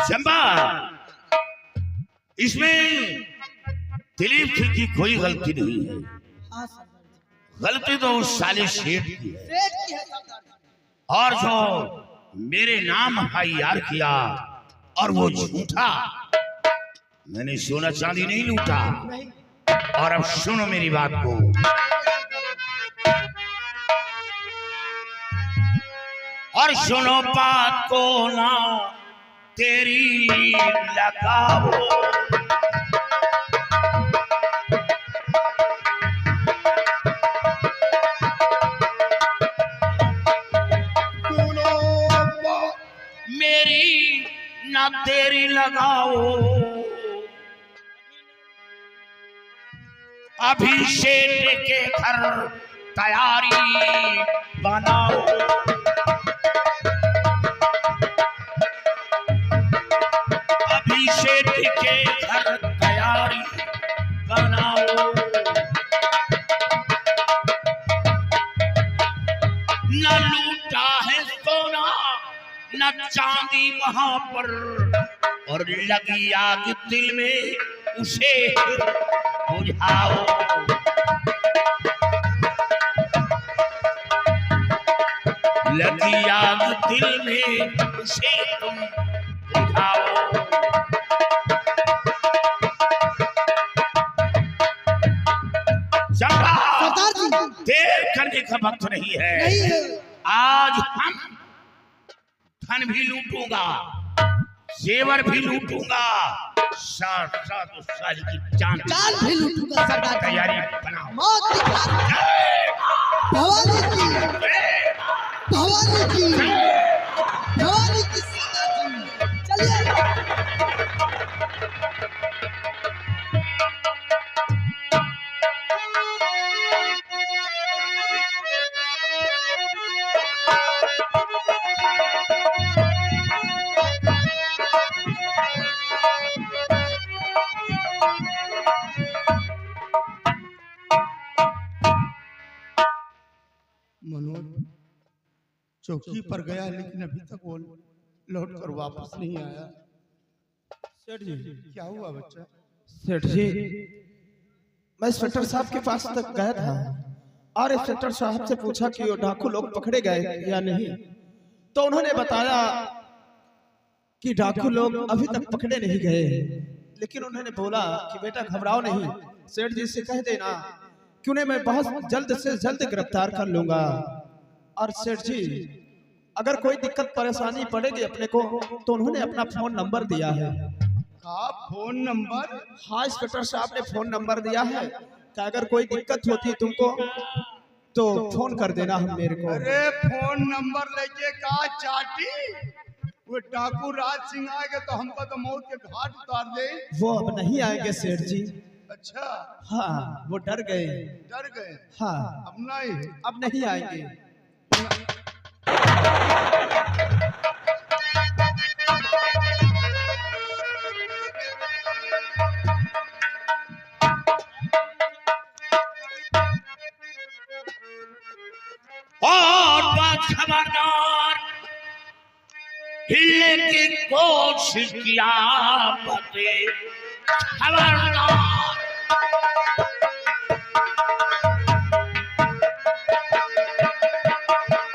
चंपा, इसमें दिलीप की कोई गलती नहीं है। हाँ सरदार गलती तो उस साले सेठ की है। सेठ की है सरदार जी। और जो मेरे नाम हायर किया और वो झूठा, मैंने सोना चांदी नहीं लूटा। नहीं और अब सुनो मेरी बात को, और सुनो बात को ना तेरी लगाओ। मेरी ना तेरी लगाओ। अभिषेक के घर तैयारी बनाओ। अभिषेक के घर तैयारी बनाओ। न लूटा है सोना न चांदी वहां पर, और लगी आग दिल में उसे बुझाओ। लगी आग दिल में उसे तुम बुझाओ। चंपा, सरदार जी देर करने का वक्त नहीं है। नहीं है। आज हम धन भी लूटूंगा, जेवर भी लूटूंगा, साथ साथ उस साली की जान चाल भी लूटूंगा सरदार जी। तैयारी बनाओ। मौत की भवानी की भवानी की भवानी की सरदार जी चलिए। मनोज चौकी पर गया लेकिन अभी तक वो लौट कर वापस नहीं आया। सेठ जी, क्या हुआ बच्चा? सेठ जी, मैं इंस्पेक्टर साहब के पास तक गया था और इंस्पेक्टर साहब से पूछा कि वो डाकू लोग पकड़े गए या नहीं, तो उन्होंने बताया कि डाकू लोग अभी तक पकड़े नहीं गए, लेकिन उन्होंने बोला कि बेटा घबराओ नहीं, सेठ जी से कह देना कि उन्हें मैं बहुत जल्द से जल्द गिरफ्तार कर लूंगा। और सेठ जी, अगर कोई दिक्कत परेशानी पड़ेगी अपने को तो उन्होंने अपना फोन नंबर दिया है। का फोन नंबर? हाँ, इंस्पेक्टर साहब ने फोन नंबर दिया है कि अगर कोई दिक्कत होती है तुमको तो फोन कर देना हम मेरे को। अरे फोन नंबर लेके का चाटी? वो डाकू राज सिंह आएगा तो हमको तो मौत के घाट उतार दे। वो अब नहीं आएंगे सेठ जी। अच्छा, हाँ, वो डर गए। डर गए? हाँ, अब नहीं। अब नहीं आएंगे। और बात खबरदार, हिलने की कोशिश किया बते खबरदार।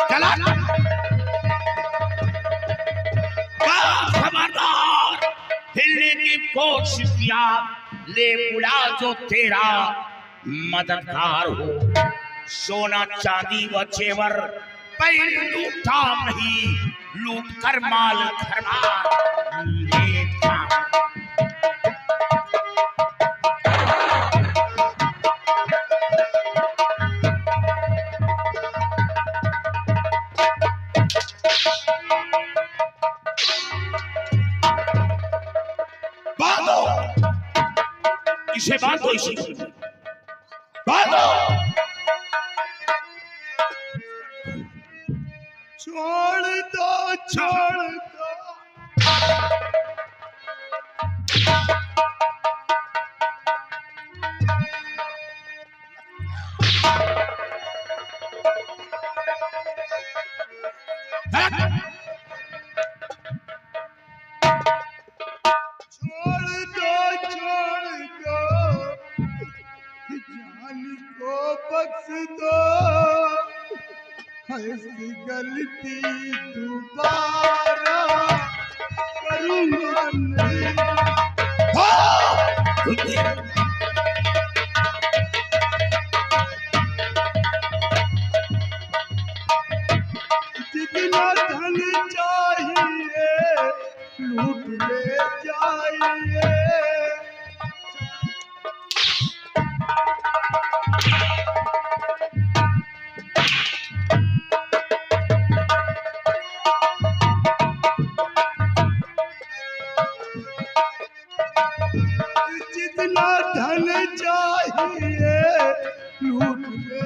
चला खबरदार, हिलने की कोशिश किया, ले बुला जो तेरा मददगार हो। सोना चांदी व जेवर पैर लूटा नहीं, लूट कर माल घरवार लेता। बांधो इसे, बांधो इसे, बांधो। छोड़ दो, छोड़ दो। बख्श दो ऐसी गलती दोबारा करूंगा नहीं। जितना धन चाहिए लूट ले जाइए। जितना धन चाहिए लूट ले।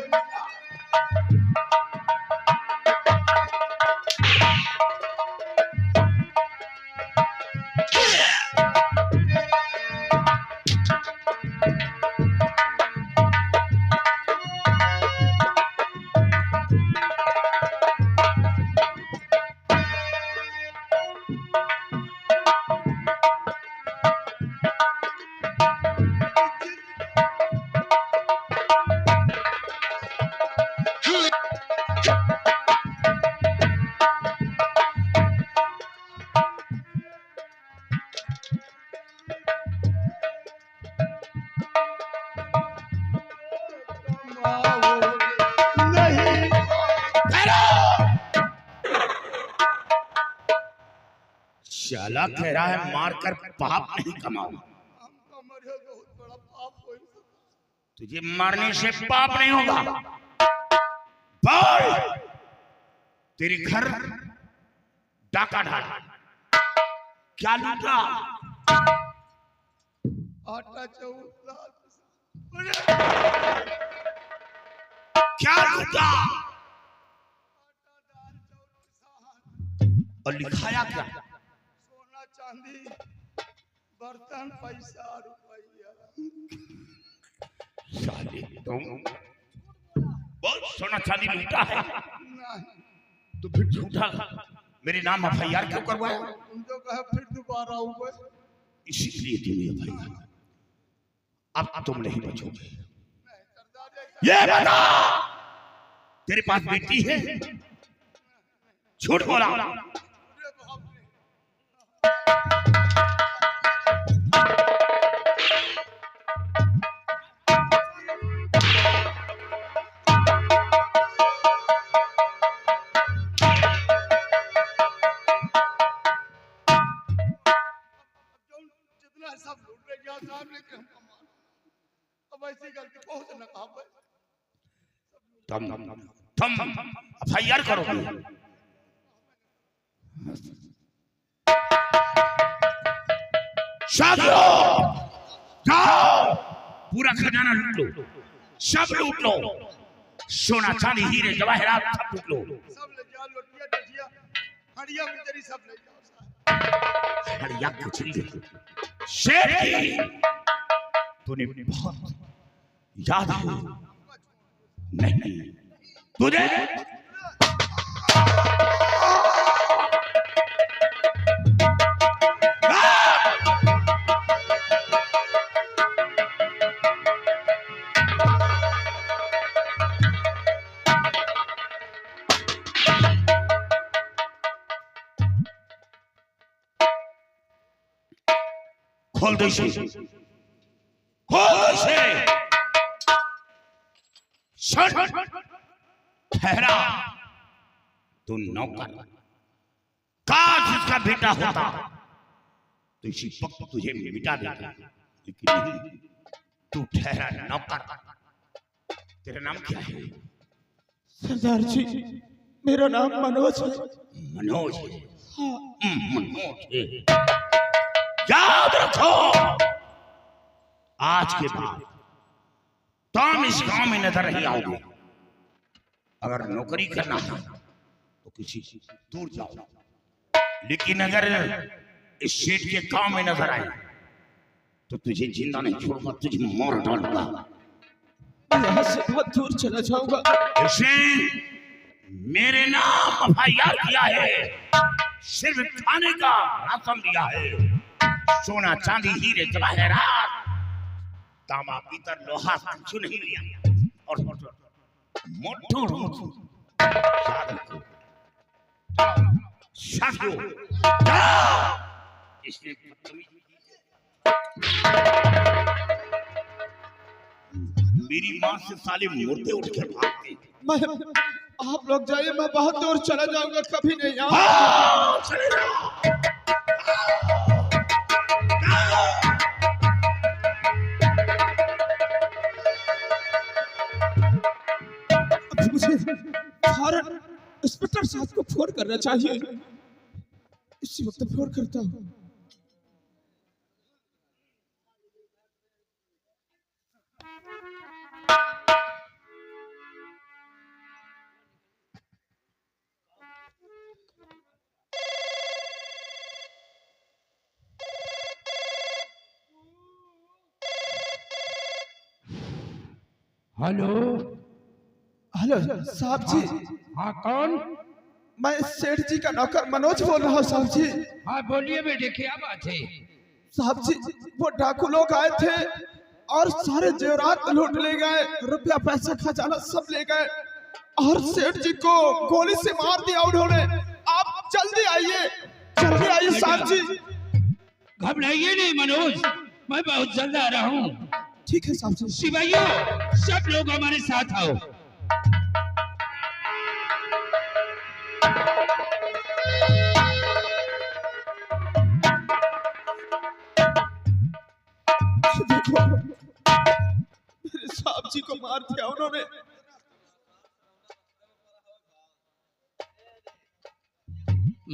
नहीं शाला कह रहा है मारकर पाप नहीं कमाओ। हमका मरे बहुत बड़ा पाप हो। तुझे मारने से पाप नहीं होगा। बोल, तेरे घर डाका डाला, क्या लूटा? आटा चाउर दाल क्या लूटा? और लिखाया क्या? सोना चांदी बर्तन पैसा रुपया। साले तुम बहुत सोना चांदी लूटा है नहीं तो फिर झूठा मेरे नाम एफआईआर क्यों करवाया? उनको कहे फिर दोबारा हुए। इसीलिए तुम्हें एफआईआर। अब तुम नहीं बचोगे। नहीं सरदार जी, ये बता, तेरे पास बेटी है? झूठ बोला। अरे बाप रे। जितना सब लूट रहे क्या साहब लेके हमको मार। अब ऐसी गलती बहुत न कहा भाई। तुम एफआईआर करोगे। शादियों जाओ, पूरा खजाना लूट लो, सब लूट लो, सोना चांदी हीरे जवाहरात सब लूट लो। सब ले जाओ, लोटिया टटिया हड़िया मिजरी सब ले जाओ साहब। हड़िया कुछ नहीं, शेर की तूने बहुत याद है नहीं तुझे? खोल दो इसे, खोल दो इसे। ठहरा, तू नौकर। काश इसका बेटा होता तो इसी वक्त तुझे मिटा देता, लेकिन नहीं। तू ठहरा नौकर। तेरा नाम क्या है? सरदार जी, मेरा नाम मनोज है। मनोज है। मनोज है। याद रखो, आज के बाद तुम इस गांव में नजर नहीं आओगे। अगर नौकरी करना है तो किसी दूर जाओ, लेकिन अगर इस सेठ के गांव में नजर आए तो तुझे जिंदा नहीं छोड़ूंगा, तुझे मार डालूंगा। यहाँ से बहुत दूर चला जाऊंगा। इसने मेरे नाम एफआईआर किया है, सिर्फ खाने का राशन दिया है। सोना चांदी हीरे जवाहरात तांबा पीतल लोहा कुछ नहीं लिया। और मोटो रोटी याद रखो साथियों इसलिए मेरी माँ से साले मुर्दे उठ के भागते। मैं आप लोग जाइए, मैं बहुत दूर चला जाऊंगा, कभी नहीं आऊंगा। हाँ, चले जाओ। अभी मुझे फौरन इंस्पेक्टर साहब को फोन करना चाहिए। इसी वक्त फोन करता हूँ। हेलो। हेलो साहब जी, हाँ कौन? मैं सेठ जी का नौकर मनोज बोल रहा हूँ साहब जी। हाँ बोलिए बेटे, क्या बात है? साहब जी, वो डाकू लोग आए थे और सारे जेवरात लूट ले गए, रुपया पैसा खजाना सब ले गए और सेठ जी को गोली से मार दिया उन्होंने। आप जल्दी आइए साहब जी। घबराइए नहीं मनोज, मैं बहुत जल्द आ रहा हूँ। ठीक है साहब जी। सिपाहियों, सब लोग हमारे साथ आओ। देखो, मेरे साहब जी को मार दिया उन्होंने।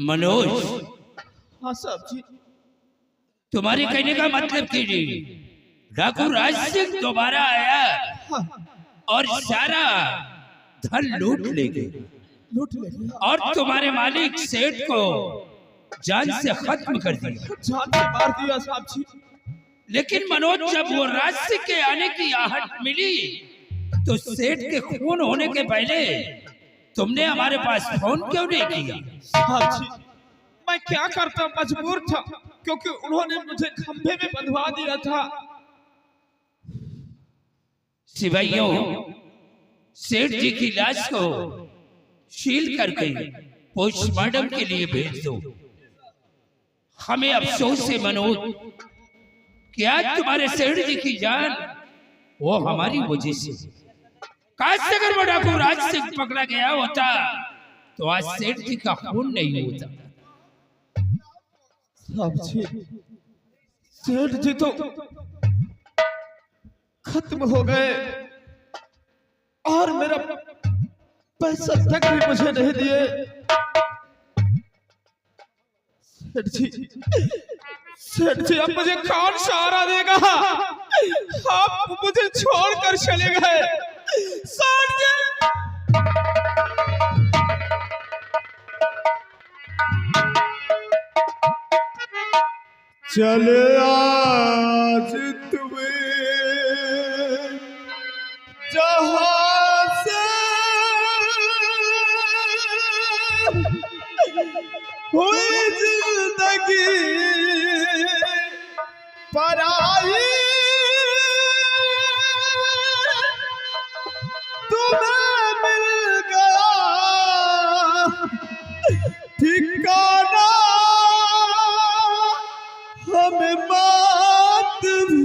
मनोज, हाँ साहब जी। तुम्हारे कहने का मतलब कि डाकू राज सिंह दोबारा आया हाँ, और सारा धन लूट ले गए लूट ले गया, और तुम्हारे मालिक सेठ को जान से खत्म कर दिया। जान से मार दिया साहब जी। लेकिन मनोज, जब वो राज सिंह के आने की आहट मिली तो सेठ के खून होने के पहले तुमने हमारे पास फोन क्यों नहीं किया? साहब जी, मैं क्या करता, मजबूर था क्योंकि उन्होंने मुझे खंभे में बंधवा दिया था। सिपाहियों, सेठ जी की लाश को शील करके पोस्टमार्टम के लिए भेज दो। हमें अफसोस है मनोज कि आज तुम्हारे सेठ जी की जान वो हमारी वजह से। काश अगर वो डाकू राज सिंह पकड़ा गया होता तो आज सेठ जी का खून नहीं होता। साहब जी, सेठ जी तो खत्म हो गए और मेरा पैसा तक भी मुझे नहीं दिए। सेठ जी अब मुझे कौन सहारा देगा? आप मुझे छोड़कर चले गए। सेठ जी, चले आज तुम्हें जहां से हुई जिंदगी पराई, तुम्हें मिल गया ठिकाना, हमें बात भी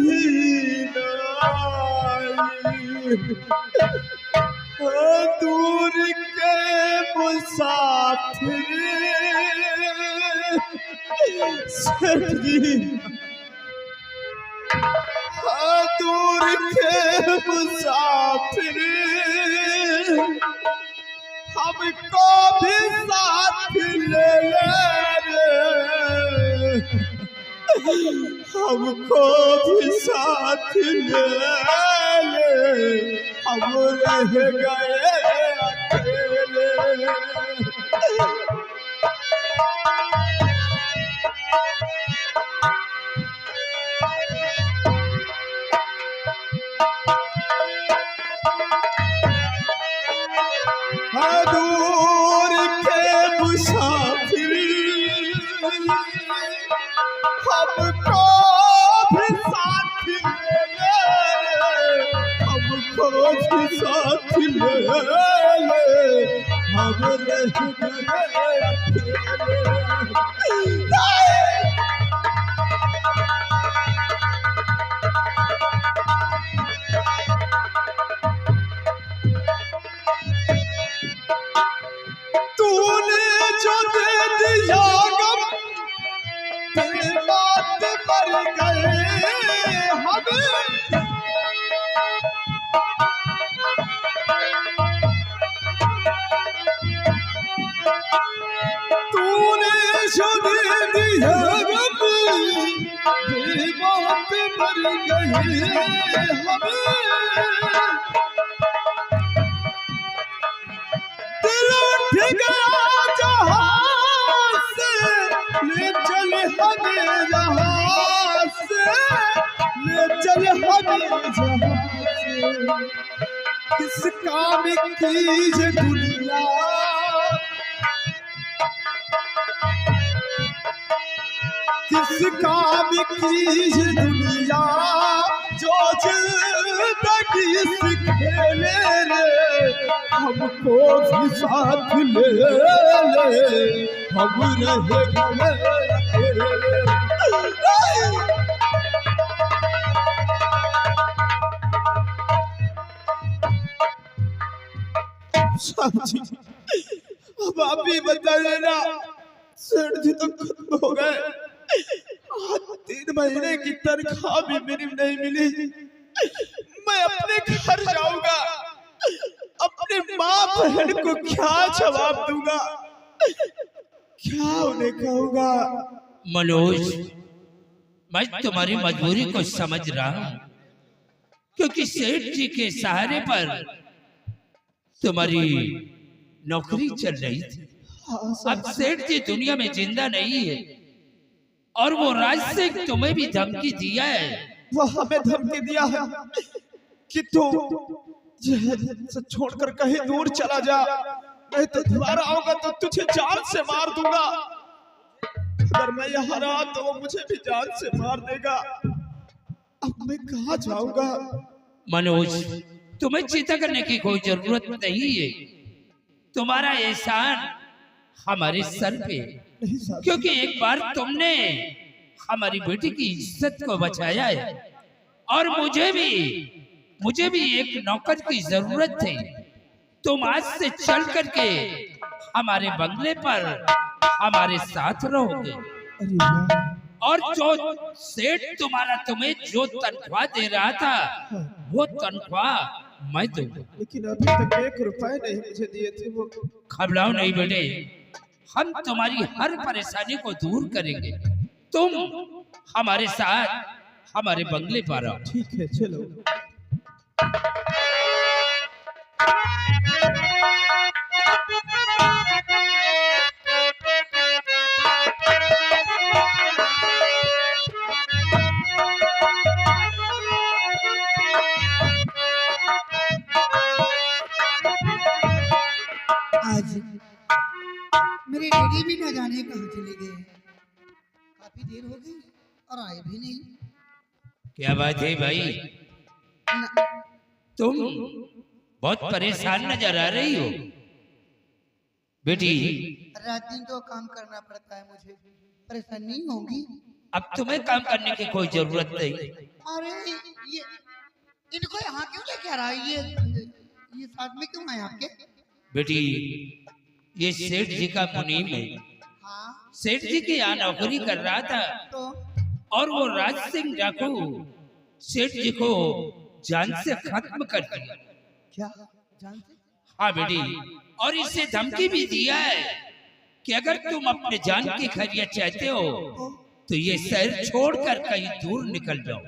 न आई। दूर के मुसाफिर सेठ जी, दूर के मुसाफिर हमको भी साथ ले रे, हमको भी साथ ले हम रह गए अकेले। दूर के मुसाफिर हमको भी साथ ले, हमको हमको भी साथ ले ले, हम रह गए अकेले। तूने जो दे दिया गम, तेरी बात मर गए हमें। तूने जो दे दिया गम, तेरी बात मर गई हमें। दिल उठ गया जहां से, ले चल हमें जहां से, ले चल हमें जहां से। किस काम की ये दुनिया, किस काम की ये दुनिया, जो जिंदगी सिखेले रे, हमको भी साथ ले ले, हम रह गए अकेले। साहब जी, अब आप भी बता देना, सेठ जी तो खत्म हो गए। आज 3 महीने की तनख्वाह भी मेरी नहीं मिली। मैं अपने घर जाऊंगा, अपने माँ बहन को क्या जवाब दूंगा, क्या उन्हें कहूंगा? मनोज, मैं तुम्हारी मजबूरी को समझ रहा हूं, क्योंकि सेठ जी के सहारे पर तुम्हारी नौकरी चल रही थी। अब सेठ जी दुनिया में जिंदा नहीं है, और वो राज सिंह तुम्हें भी धमकी दिया है। वो हमें धमकी दिया है कि तू से छोड़कर कहीं दूर चला जा, नहीं तो दोबारा आऊंगा तो तुझे जान से मार दूंगा। अगर मैं यहाँ रहा तो वो मुझे भी जान से मार देगा। अब मैं कहाँ जाऊंगा? मनोज, तुम्हें चिंता करने की कोई जरूरत नहीं है। तुम्हारा एहसान हमारे सर पे, क्योंकि एक बार तुमने हमारी बेटी की इज्जत को बचाया है, और मुझे भी एक नौकर की जरूरत थी। तुम आज से चल करके हमारे बंगले पर हमारे साथ रहोगे, और जो सेठ तुम्हें जो तनख्वाह दे रहा था, वो तनख्वाह मैं दूंगा। लेकिन अभी तक 1 रुपए नहीं मुझे दिए थे वो। घबराओ नहीं बेटे, हम तुम्हारी हर परेशानी को दूर करेंगे। तुम हमारे साथ हमारे बंगले पर आओ। ठीक है, चलो। आज मेरे डैडी भी न जाने कहाँ चले गए। काफी देर हो गई और आए भी नहीं। क्या बात है भाई, तुम बहुत परेशान नजर आ रही हो बेटी। रात दिन तो काम करना पड़ता है मुझे, परेशान नहीं होंगी? अब तुम्हें काम करने की कोई जरूरत नहीं। अरे ये इनको यहाँ क्यों लेके आ रहा है? ये साथ में क्यों आए आपके? बेटी, ये सेठ जी का मुनीम है। हाँ, सेठ जी के यहाँ नौकरी कर रहा था, तो और वो राज सिंह डाकू सेठ जी को जान से खत्म कर दिया। क्या जानते? हाँ बेटी, और इसे धमकी भी दिया है कि अगर तुम अपने जान की खैरियत चाहते हो तो ये शहर छोड़कर कहीं दूर निकल जाओ।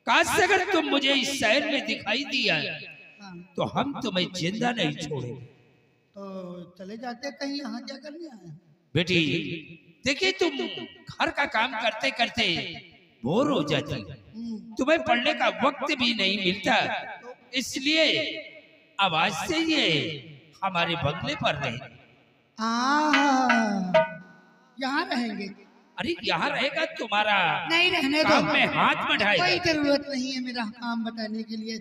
काश अगर तुम मुझे इस शहर में दिखाई दिया हाँ, तो हम तुम्हें जिंदा नहीं छोड़ेंगे। तो चले जाते कहीं, यहाँ क्या करने आए? बेटी देखिए, तुम घर का काम करते करते बोर हो जाती, तुम्हें पढ़ने का वक्त भी नहीं मिलता, इसलिए अब आज से ये हमारे बंगले पर रहे। हाँ, यहाँ रहेंगे? अरे यहाँ रहेगा तुम्हारा नहीं रहने दो, काम में हाथ बढ़ाएगा। कोई जरूरत नहीं है मेरा काम बताने के लिए।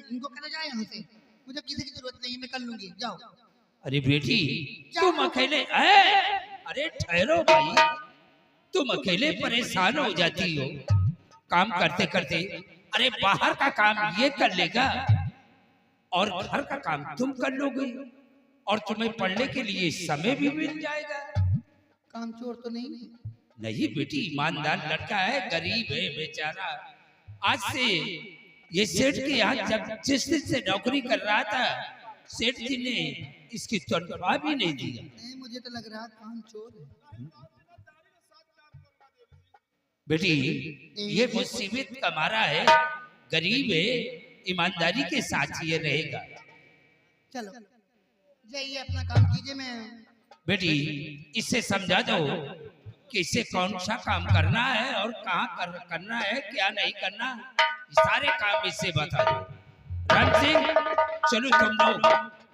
इनको कहना जाए यहाँ से, मुझे किसी की जरूरत नहीं, मैं कर लूंगी, जाओ। अरे बेटी तुम अकेले अरे ठहरो भाई, तुम अकेले परेशान हो जाती हो काम करते करते। अरे बाहर का काम ये कर लेगा और घर का काम तुम कर लोगे, और तुम्हें पढ़ने के लिए समय भी मिल जाएगा। काम चोर तो नहीं है? नहीं बेटी, ईमानदार लड़का है, गरीब है बेचारा। आज से ये सेठ के यहाँ जब जिस दिन से नौकरी कर रहा था, सेठ जी ने इसकी तनख्वाह भी नहीं दिया। नहीं, मुझे तो लग रहा है काम चोर है। बेटी ये मुसीबत का मारा है, गरीब है, ईमानदारी के साथ ये रहेगा। चलो जाइए अपना काम कीजिए। मैं बेटी इससे समझा दो कि इसे कौन सा काम करना है और कहाँ करना है, क्या नहीं करना, सारे काम इससे बता दो। राम सिंह चलो तुम लोग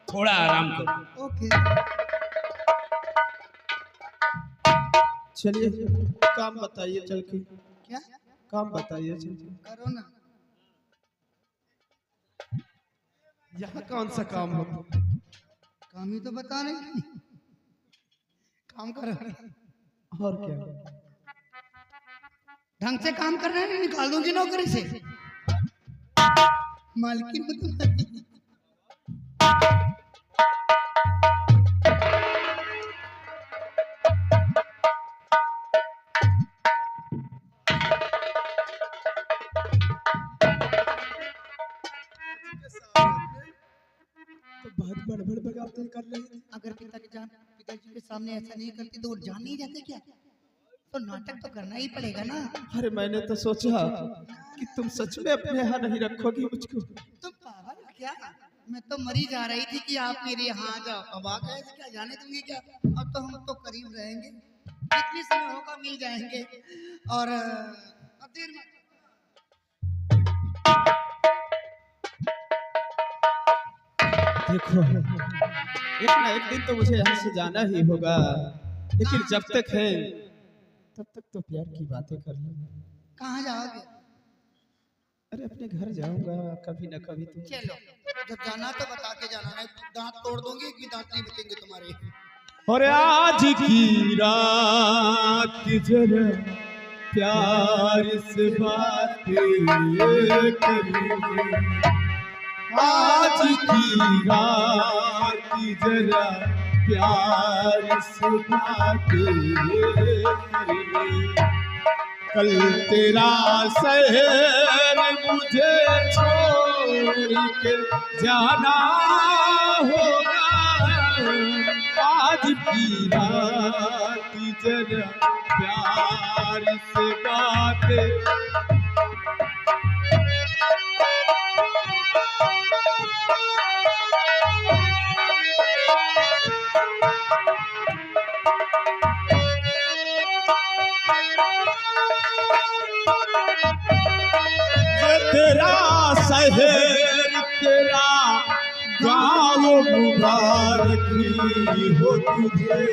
थोड़ा आराम करो। ओके। चलिए काम बताइए चल के। क्या काम बताइए चल के। करो ना। यहाँ कौन सा काम हो? काम ही तो बता रहे, काम करो। और क्या? ढंग से काम कर रहे हैं, निकाल दूंगी नौकरी से। मालकिन को तुम्हारी। तो बहुत बड़बड़ बगावते कर रहे हैं। अगर पिताजी के सामने ऐसा नहीं करती तो वो जान नहीं जाते क्या? तो नाटक तो करना ही पड़ेगा ना। अरे मैंने तो सोचा कि तुम सच में अपने यहाँ नहीं रखोगी मुझको। तुम पागल हो क्या? मैं तो मरी जा रही थी कि आप मेरे यहाँ आ जाओ। अब आ गए क्या जाने दूंगी क्या? अब तो हम तो करीब रहेंगे, जितनी समय होगा मिल जाएंगे। और अब देर मत। देखो एक ना एक दिन तो मुझे यहाँ से जाना ही होगा, लेकिन जब तक है तब तक तो प्यार की बातें कर लो। कहाँ जाओगे? अरे अपने घर जाऊंगा कभी ना कभी तो। चलो जब जाना तो बता के जाना, नहीं दांत तोड़ दूंगी कि दांत नहीं बचेंगे तुम्हारे। और आज की रात जरा प्यार से बातें करेंगे, आज की रात जरा प्यार से बातें करेंगे। कल तेरा शहर मुझे छोड़ के जाना होगा, आज की रात जरा प्यार से बातें। तेरा शहर तेरा गाँव मुबारक हो तुझे,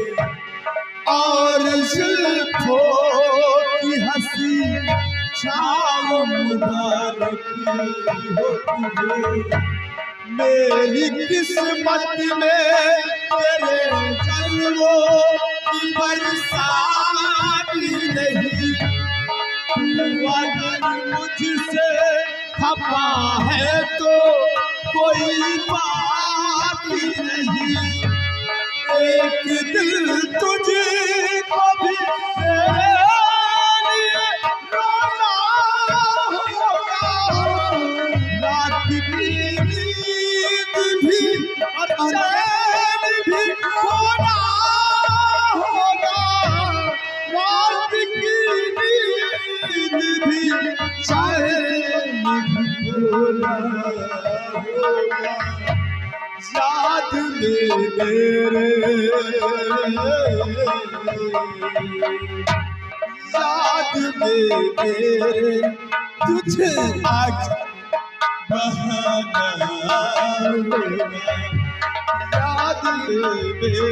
और जुल्फों की हंसी छाँव मुबारक हो तुझे। मेरी किस्मत में तेरे जन्मों की बरसात नहीं, अगर मुझसे खपा है तो कोई बात नहीं। एक दिल तुझे को भी रोना होगा, रात की नींद भी और चैन भी खोना होगा, रात की नींद भी चैन भी खोना होगा। याद में मेरे याद में मेरे तुझे आज बहाना होगा, याद में मेरे